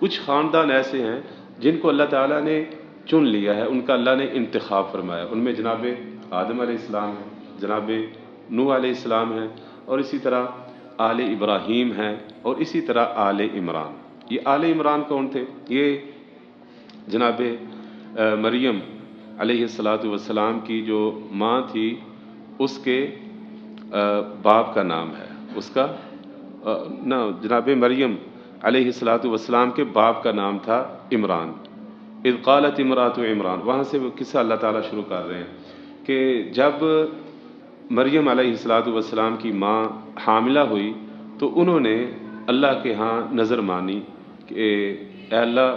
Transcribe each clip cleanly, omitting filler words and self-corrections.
کچھ خاندان ایسے ہیں جن کو اللہ تعالیٰ نے چن لیا ہے، ان کا اللہ نے انتخاب فرمایا، ان میں جناب آدم علیہ السلام ہے، جناب نوح علیہ السلام ہیں، اور اسی طرح آل ابراہیم ہیں، اور اسی طرح آل عمران۔ یہ آل عمران کون تھے؟ یہ جناب مریم علیہ السلام کی جو ماں تھی، اس کے باپ کا نام ہے، اس کا نہ جناب مریم علیہ السلام کے باپ کا نام تھا عمران۔ اذ قالت امرأۃ عمران، وہاں سے وہ قصہ اللہ تعالیٰ شروع کر رہے ہیں کہ جب مریم علیہ السلام کی ماں حاملہ ہوئی تو انہوں نے اللہ کے ہاں نظر مانی کہ اے اللہ،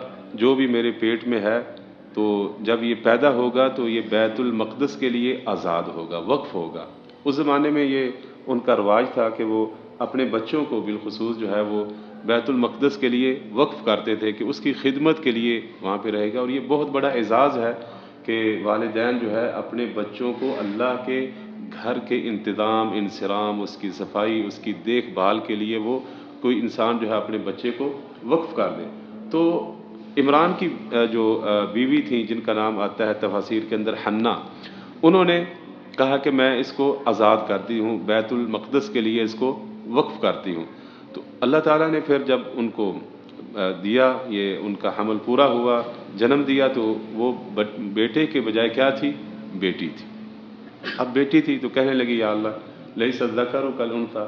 جو بھی میرے پیٹ میں ہے تو جب یہ پیدا ہوگا تو یہ بیت المقدس کے لیے آزاد ہوگا، وقف ہوگا۔ اس زمانے میں یہ ان کا رواج تھا کہ وہ اپنے بچوں کو بالخصوص جو ہے وہ بیت المقدس کے لیے وقف کرتے تھے کہ اس کی خدمت کے لیے وہاں پہ رہے گا۔ اور یہ بہت بڑا اعزاز ہے کہ والدین جو ہے اپنے بچوں کو اللہ کے گھر کے انتظام، انصرام، اس کی صفائی، اس کی دیکھ بھال کے لیے وہ کوئی انسان جو ہے اپنے بچے کو وقف کر دے۔ تو عمران کی جو بیوی تھیں، جن کا نام آتا ہے تفاسیر کے اندر حنہ، انہوں نے کہا کہ میں اس کو آزاد کرتی ہوں، بیت المقدس کے لیے اس کو وقف کرتی ہوں۔ تو اللہ تعالیٰ نے پھر جب ان کو دیا، یہ ان کا حمل پورا ہوا، جنم دیا، تو وہ بیٹے کے بجائے کیا تھی؟ بیٹی تھی۔ اب بیٹی تھی تو کہنے لگی یا اللہ لیس الذکر کالانثی،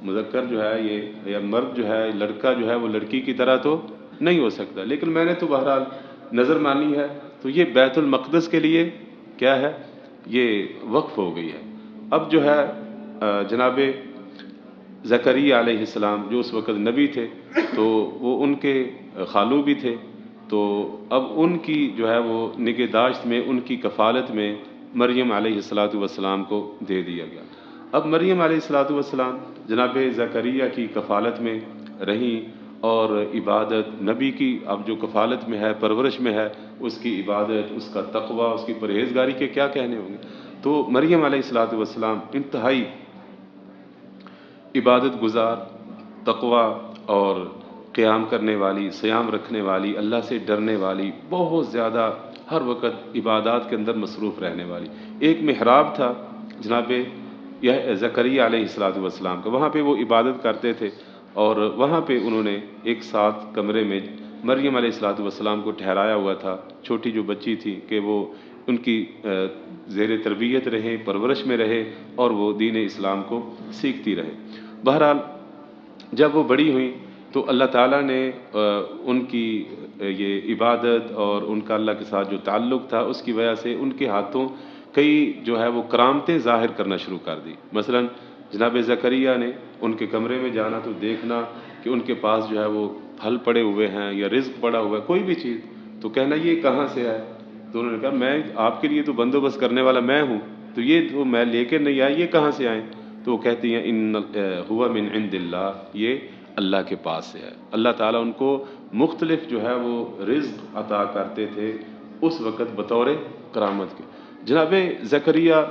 مذکر جو ہے یہ یا مرد جو ہے، لڑکا جو ہے وہ لڑکی کی طرح تو نہیں ہو سکتا، لیکن میں نے تو بہرحال نظر مانی ہے، تو یہ بیت المقدس کے لیے کیا ہے؟ یہ وقف ہو گئی ہے۔ اب جو ہے جناب زکریا علیہ السلام جو اس وقت نبی تھے، تو وہ ان کے خالو بھی تھے، تو اب ان کی جو ہے وہ نگہداشت میں، ان کی کفالت میں مریم علیہ السلام کو دے دیا گیا۔ اب مریم علیہ السلام جناب زکریا کی کفالت میں رہیں، اور عبادت نبی کی اب جو کفالت میں ہے، پرورش میں ہے، اس کی عبادت، اس کا تقوی، اس کی پرہیزگاری کے کیا کہنے ہوں گے۔ تو مریم علیہ السلام انتہائی عبادت گزار، تقوی اور قیام کرنے والی، صیام رکھنے والی، اللہ سے ڈرنے والی، بہت زیادہ ہر وقت عبادات کے اندر مصروف رہنے والی۔ ایک محراب تھا جناب یہ زکریا علیہ السلام کا، وہاں پہ وہ عبادت کرتے تھے، اور وہاں پہ انہوں نے ایک ساتھ کمرے میں مریم علیہ السلام کو ٹھہرایا ہوا تھا، چھوٹی جو بچی تھی، کہ وہ ان کی زیر تربیت رہے، پرورش میں رہے، اور وہ دین اسلام کو سیکھتی رہے۔ بہرحال جب وہ بڑی ہوئیں تو اللہ تعالیٰ نے ان کی یہ عبادت اور ان کا اللہ کے ساتھ جو تعلق تھا، اس کی وجہ سے ان کے ہاتھوں کئی جو ہے وہ کرامتیں ظاہر کرنا شروع کر دی۔ مثلا جناب زکریا نے ان کے کمرے میں جانا تو دیکھنا کہ ان کے پاس جو ہے وہ پھل پڑے ہوئے ہیں یا رزق پڑا ہوا ہے، کوئی بھی چیز، تو کہنا یہ کہاں سے ہے؟ تو انہوں نے کہا میں آپ کے لیے تو بندوبست کرنے والا میں ہوں، تو یہ تو میں لے کے نہیں آیا، یہ کہاں سے آئیں؟ تو وہ کہتی ہیں ان ہوا من عند اللہ، یہ اللہ کے پاس سے ہے۔ اللہ تعالیٰ ان کو مختلف جو ہے وہ رزق عطا کرتے تھے اس وقت بطور کرامت کے۔ جناب زکریا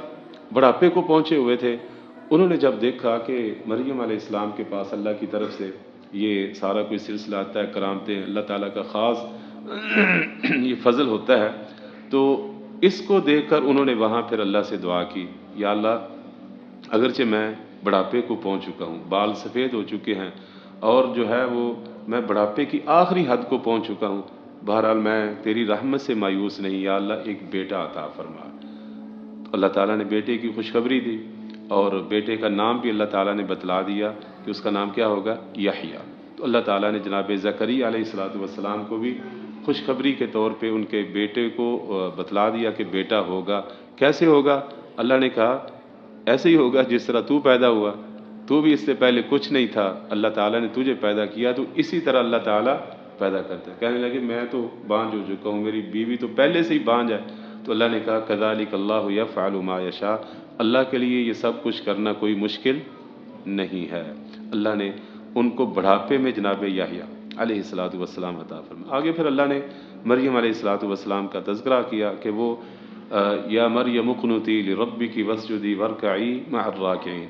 بڑھاپے کو پہنچے ہوئے تھے، انہوں نے جب دیکھا کہ مریم علیہ السلام کے پاس اللہ کی طرف سے یہ سارا کوئی سلسلہ آتا ہے، کرامتیں، اللہ تعالیٰ کا خاص یہ فضل ہوتا ہے، تو اس کو دیکھ کر انہوں نے وہاں پھر اللہ سے دعا کی، یا اللہ اگرچہ میں بڑھاپے کو پہنچ چکا ہوں، بال سفید ہو چکے ہیں، اور جو ہے وہ میں بڑھاپے کی آخری حد کو پہنچ چکا ہوں، بہرحال میں تیری رحمت سے مایوس نہیں، یا اللہ ایک بیٹا عطا فرما۔ تو اللہ تعالیٰ نے بیٹے کی خوشخبری دی، اور بیٹے کا نام بھی اللہ تعالیٰ نے بتلا دیا کہ اس کا نام کیا ہوگا؟ یحییٰ۔ تو اللہ تعالیٰ نے جناب زکریا علیہ السلام کو بھی خوشخبری کے طور پہ ان کے بیٹے کو بتلا دیا کہ بیٹا ہوگا۔ کیسے ہوگا؟ اللہ نے کہا ایسے ہی ہوگا جس طرح تو پیدا ہوا، تو بھی اس سے پہلے کچھ نہیں تھا، اللہ تعالیٰ نے تجھے پیدا کیا، تو اسی طرح اللہ تعالیٰ پیدا کرتا ہے۔ کہنے لگے میں تو بانجھ ہو چکا ہوں، میری بیوی تو پہلے سے ہی بانجھ ہے۔ تو اللہ نے کہا کذالک اللہ یفعل ما یشاء، اللہ کے لیے یہ سب کچھ کرنا کوئی مشکل نہیں ہے۔ اللہ نے ان کو بڑھاپے میں جناب یحییٰ علیہ السلام عطا فرمایا۔ آگے پھر اللہ نے مریم علیہ السلام کا تذکرہ کیا کہ وہ یا مریم اقنتی لربک واسجدی وارکعی مع الراکعین،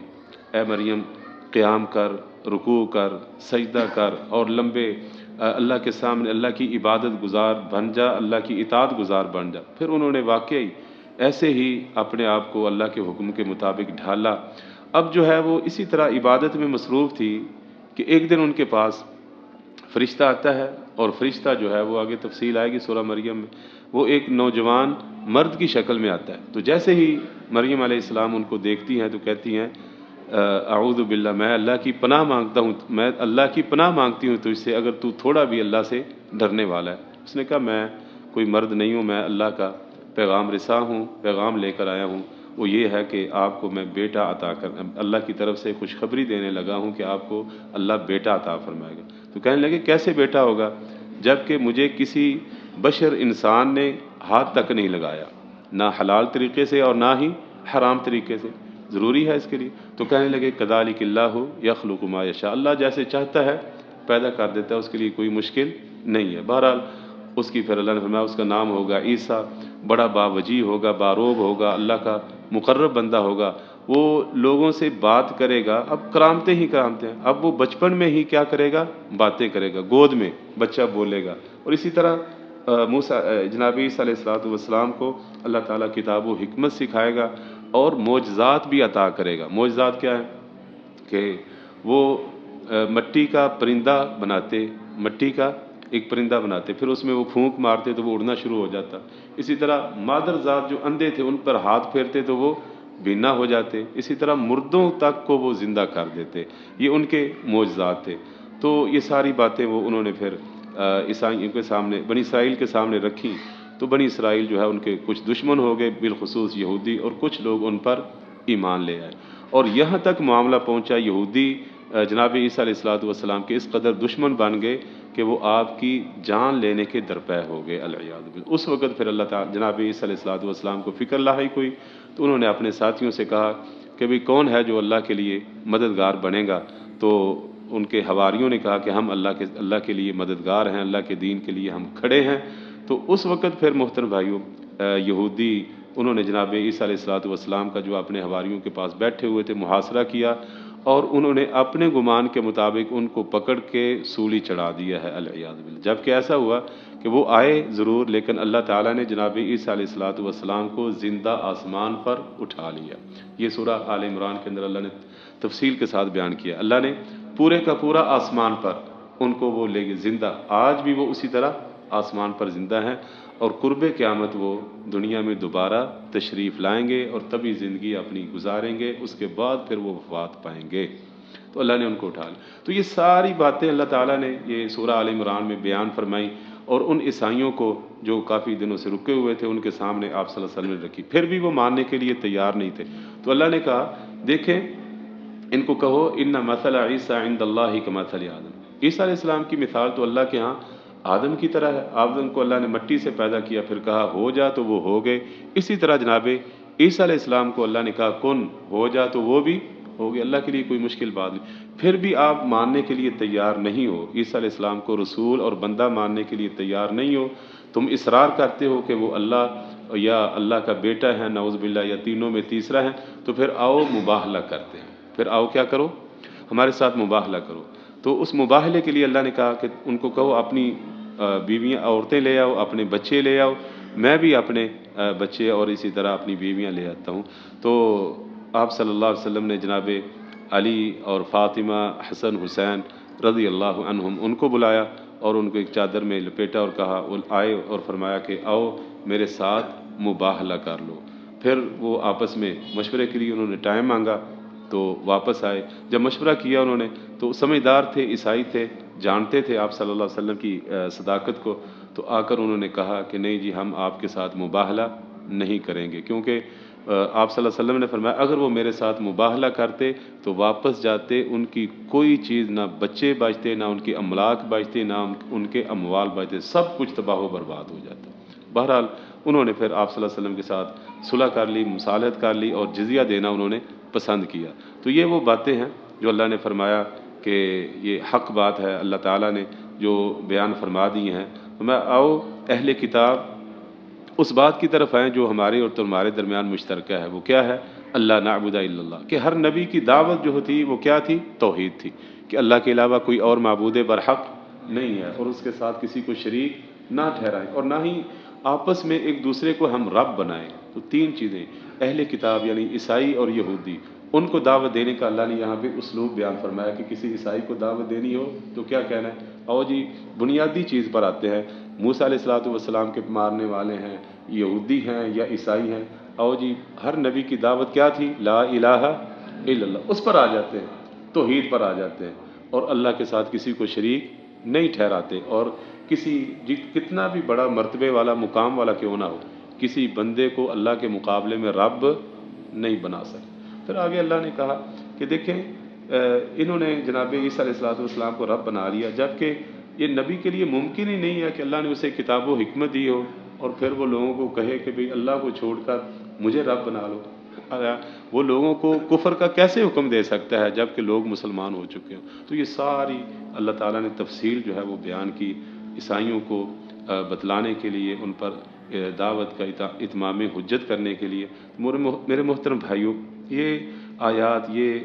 اے مریم قیام کر، رکوع کر، سجدہ کر، اور لمبے اللہ کے سامنے اللہ کی عبادت گزار بن جا، اللہ کی اطاعت گزار بن جا۔ پھر انہوں نے واقعی ایسے ہی اپنے آپ کو اللہ کے حکم کے مطابق ڈھالا۔ اب جو ہے وہ اسی طرح عبادت میں مصروف تھی کہ ایک دن ان کے پاس فرشتہ آتا ہے، اور فرشتہ جو ہے وہ آگے تفصیل آئے گی سورہ مریم میں، وہ ایک نوجوان مرد کی شکل میں آتا ہے۔ تو جیسے ہی مریم علیہ السلام ان کو دیکھتی ہیں تو کہتی ہیں اعوذ باللہ، میں اللہ کی پناہ مانگتا ہوں، میں اللہ کی پناہ مانگتی ہوں تجھ سے، اگر تو تھوڑا بھی اللہ سے ڈرنے والا ہے۔ اس نے کہا میں کوئی مرد نہیں ہوں، میں اللہ کا پیغام رساں ہوں، پیغام لے کر آیا ہوں، وہ یہ ہے کہ آپ کو میں بیٹا عطا کر اللہ کی طرف سے خوشخبری دینے لگا ہوں کہ آپ کو اللہ بیٹا عطا فرمائے گا۔ تو کہنے لگے کیسے بیٹا ہوگا جب کہ مجھے کسی بشر انسان نے ہاتھ تک نہیں لگایا، نہ حلال طریقے سے اور نہ ہی حرام طریقے سے، ضروری ہے اس کے لیے۔ تو کہنے لگے کذالک اللہ یخلق ما یشاء، اللہ جیسے چاہتا ہے پیدا کر دیتا ہے، اس کے لیے کوئی مشکل نہیں ہے۔ بہرحال اس کی پھر اللہ نے فرمایا اس کا نام ہوگا عیسیٰ، بڑا باوجی ہوگا، باروب ہوگا، اللہ کا مقرب بندہ ہوگا، وہ لوگوں سے بات کرے گا۔ اب کرامتے ہی کرامتے ہیں، اب وہ بچپن میں ہی کیا کرے گا، باتیں کرے گا، گود میں بچہ بولے گا۔ اور اسی طرح موسیٰ جناب عیسیٰ علیہ السلام کو اللہ تعالیٰ کتاب و حکمت سکھائے گا اور معجزات بھی عطا کرے گا۔ معجزات کیا ہے کہ وہ مٹی کا پرندہ بناتے، مٹی کا ایک پرندہ بناتے، پھر اس میں وہ پھونک مارتے تو وہ اڑنا شروع ہو جاتا۔ اسی طرح مادر ذات جو اندھے تھے ان پر ہاتھ پھیرتے تو وہ بینا ہو جاتے۔ اسی طرح مردوں تک کو وہ زندہ کر دیتے، یہ ان کے معجزات تھے۔ تو یہ ساری باتیں وہ انہوں نے پھر عیسائیوں کے سامنے، بنی اسرائیل کے سامنے رکھی، تو بنی اسرائیل جو ہے ان کے کچھ دشمن ہو گئے، بالخصوص یہودی، اور کچھ لوگ ان پر ایمان لے آئے، اور یہاں تک معاملہ پہنچا یہودی جناب عیسیٰ علیہ السلام کے اس قدر دشمن بن گئے کہ وہ آپ کی جان لینے کے درپے ہو گئے العیاذ باللہ۔ اس وقت پھر اللہ تعالیٰ جناب عیسیٰ علیہ السلام کو فکر لاحق ہوئی، تو انہوں نے اپنے ساتھیوں سے کہا کہ بھئی کون ہے جو اللہ کے لیے مددگار بنے گا؟ تو ان کے حواریوں نے کہا کہ ہم اللہ کے لیے مددگار ہیں، اللہ کے دین کے لیے ہم کھڑے ہیں۔ تو اس وقت پھر محترم بھائیوں یہودی انہوں نے جناب عیسیٰ علیہ السلام کا جو اپنے حواریوں کے پاس بیٹھے ہوئے تھے محاصرہ کیا، اور انہوں نے اپنے گمان کے مطابق ان کو پکڑ کے سولی چڑھا دیا ہے العیاذ باللہ۔ جبکہ ایسا ہوا کہ وہ آئے ضرور، لیکن اللہ تعالیٰ نے جناب عیسیٰ علیہ السلام کو زندہ آسمان پر اٹھا لیا۔ یہ سورہ آل عمران کے اندر اللہ نے تفصیل کے ساتھ بیان کیا۔ اللہ نے پورے کا پورا آسمان پر ان کو وہ لے گئے زندہ، آج بھی وہ اسی طرح آسمان پر زندہ ہیں، اور قرب قیامت وہ دنیا میں دوبارہ تشریف لائیں گے اور تبھی زندگی اپنی گزاریں گے، اس کے بعد پھر وہ وفات پائیں گے۔ تو اللہ نے ان کو اٹھا لیا۔ تو یہ ساری باتیں اللہ تعالیٰ نے یہ سورہ آل عمران میں بیان فرمائی، اور ان عیسائیوں کو جو کافی دنوں سے رکے ہوئے تھے ان کے سامنے آپ صلی اللہ علیہ وسلم نے رکھی، پھر بھی وہ ماننے کے لیے تیار نہیں تھے۔ تو اللہ نے کہا دیکھیں ان کو کہو ان مثل عیسیٰ عند اللہ کمثل آدم، عیسیٰ علیہ السلام کی مثال تو اللہ کے ہاں آدم کی طرح ہے۔ آدم کو اللہ نے مٹی سے پیدا کیا، پھر کہا ہو جا تو وہ ہو گئے۔ اسی طرح جناب عیسیٰ علیہ السلام کو اللہ نے کہا کن ہو جا تو وہ بھی ہو گئے۔ اللہ کے لیے کوئی مشکل بات نہیں، پھر بھی آپ ماننے کے لیے تیار نہیں ہو، عیسیٰ علیہ السلام کو رسول اور بندہ ماننے کے لیے تیار نہیں ہو، تم اصرار کرتے ہو کہ وہ اللہ یا اللہ کا بیٹا ہے نعوذ باللہ، یا تینوں میں تیسرا ہے، تو پھر آؤ مباہلہ کرتے ہیں، پھر آؤ کیا کرو، ہمارے ساتھ مباہلہ کرو۔ تو اس مباہلے کے لیے اللہ نے کہا کہ ان کو کہو اپنی بیویاں عورتیں لے آؤ، اپنے بچے لے آؤ، میں بھی اپنے بچے اور اسی طرح اپنی بیویاں لے آتا ہوں۔ تو آپ صلی اللہ علیہ وسلم نے جناب علی اور فاطمہ، حسن حسین رضی اللہ عنہم ان کو بلایا اور ان کو ایک چادر میں لپیٹا اور کہا، آئے اور فرمایا کہ آؤ میرے ساتھ مباہلہ کر لو۔ پھر وہ آپس میں مشورے کے لیے انہوں نے ٹائم مانگا، تو واپس آئے۔ جب مشورہ کیا انہوں نے تو سمجھدار تھے، عیسائی تھے، جانتے تھے آپ صلی اللہ علیہ وسلم کی صداقت کو، تو آ کر انہوں نے کہا کہ نہیں جی ہم آپ کے ساتھ مباہلہ نہیں کریں گے، کیونکہ آپ صلی اللہ علیہ وسلم نے فرمایا اگر وہ میرے ساتھ مباہلہ کرتے تو واپس جاتے ان کی کوئی چیز، نہ بچے بچتے، نہ ان کی املاک بچتے، نہ ان کے اموال بچتے، سب کچھ تباہ و برباد ہو جاتا۔ بہرحال انہوں نے پھر آپ صلی اللہ علیہ وسلم کے ساتھ صلح کر لی، مصالحت کر لی، اور جزیہ دینا انہوں نے پسند کیا۔ تو یہ وہ باتیں ہیں جو اللہ نے فرمایا کہ یہ حق بات ہے، اللہ تعالیٰ نے جو بیان فرما دی ہیں۔ میں آؤ اہل کتاب اس بات کی طرف آئیں جو ہمارے اور تمہارے درمیان مشترکہ ہے، وہ کیا ہے؟ اللہ نعبد الا اللہ، کہ ہر نبی کی دعوت جو تھی وہ کیا تھی؟ توحید تھی، کہ اللہ کے علاوہ کوئی اور معبود برحق نہیں ہے، اور اس کے ساتھ کسی کو شریک نہ ٹھہرائیں، اور نہ ہی آپس میں ایک دوسرے کو ہم رب بنائیں۔ تو تین چیزیں، اہل کتاب یعنی عیسائی اور یہودی، ان کو دعوت دینے کا اللہ نے یہاں پہ اسلوب بیان فرمایا کہ کسی عیسائی کو دعوت دینی ہو تو کیا کہنا ہے؟ اور جی بنیادی چیز پر آتے ہیں، موسیٰ علیہ الصلوۃ والسلام کے ماننے والے ہیں، یہودی ہیں یا عیسائی ہیں، اور جی ہر نبی کی دعوت کیا تھی؟ لا الہ الا اللہ، اس پر آ جاتے ہیں، توحید پر آ جاتے ہیں، اور اللہ کے ساتھ کسی کو شریک نہیں ٹھہراتے، اور کسی کتنا بھی بڑا مرتبے والا مقام والا کیوں نہ ہو، کسی بندے کو اللہ کے مقابلے میں رب نہیں بنا سکتے۔ پھر آگے اللہ نے کہا کہ دیکھیں انہوں نے جناب عیسیٰ علیہ الصلوۃ والسلام کو رب بنا لیا، جبکہ یہ نبی کے لیے ممکن ہی نہیں ہے کہ اللہ نے اسے کتاب و حکمت دی ہو اور پھر وہ لوگوں کو کہے کہ بھئی اللہ کو چھوڑ کر مجھے رب بنا لو۔ وہ لوگوں کو کفر کا کیسے حکم دے سکتا ہے جب کہ لوگ مسلمان ہو چکے ہوں؟ تو یہ ساری اللہ تعالیٰ نے تفصیل جو ہے وہ بیان کی عیسائیوں کو بتلانے کے لیے، ان پر دعوت کا اتمام حجت کرنے کے لیے۔ میرے محترم بھائیوں، یہ آیات، یہ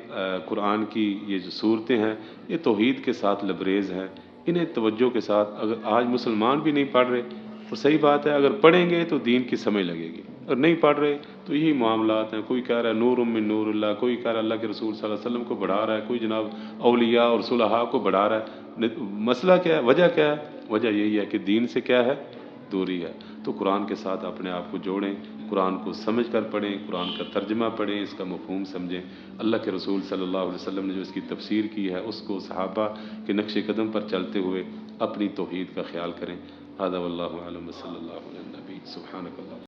قرآن کی یہ جو صورتیں ہیں، یہ توحید کے ساتھ لبریز ہیں۔ انہیں توجہ کے ساتھ، اگر آج مسلمان بھی نہیں پڑھ رہے تو صحیح بات ہے، اگر پڑھیں گے تو دین کی سمجھ لگے گی، اور نہیں پڑھ رہے تو یہی معاملات ہیں۔ کوئی کہہ رہا ہے نور من نور اللہ، کوئی کہہ رہا ہے اللہ کے رسول صلی اللہ علیہ وسلم کو بڑھا رہا ہے، کوئی جناب اولیاء اور صلحاء کو بڑھا رہا ہے۔ مسئلہ کیا ہے؟ وجہ کیا ہے؟ وجہ یہی ہے کہ دین سے کیا ہے؟ دوری ہے۔ تو قرآن کے ساتھ اپنے آپ کو جوڑیں، قرآن کو سمجھ کر پڑھیں، قرآن کا ترجمہ پڑھیں، اس کا مفہوم سمجھیں۔ اللہ کے رسول صلی اللہ علیہ وسلم نے جو اس کی تفسیر کی ہے، اس کو صحابہ کے نقش قدم پر چلتے ہوئے اپنی توحید کا خیال کریں۔ ھذا واللہ اعلم، صلی اللہ علیہ نبی، سبحانک اللہ۔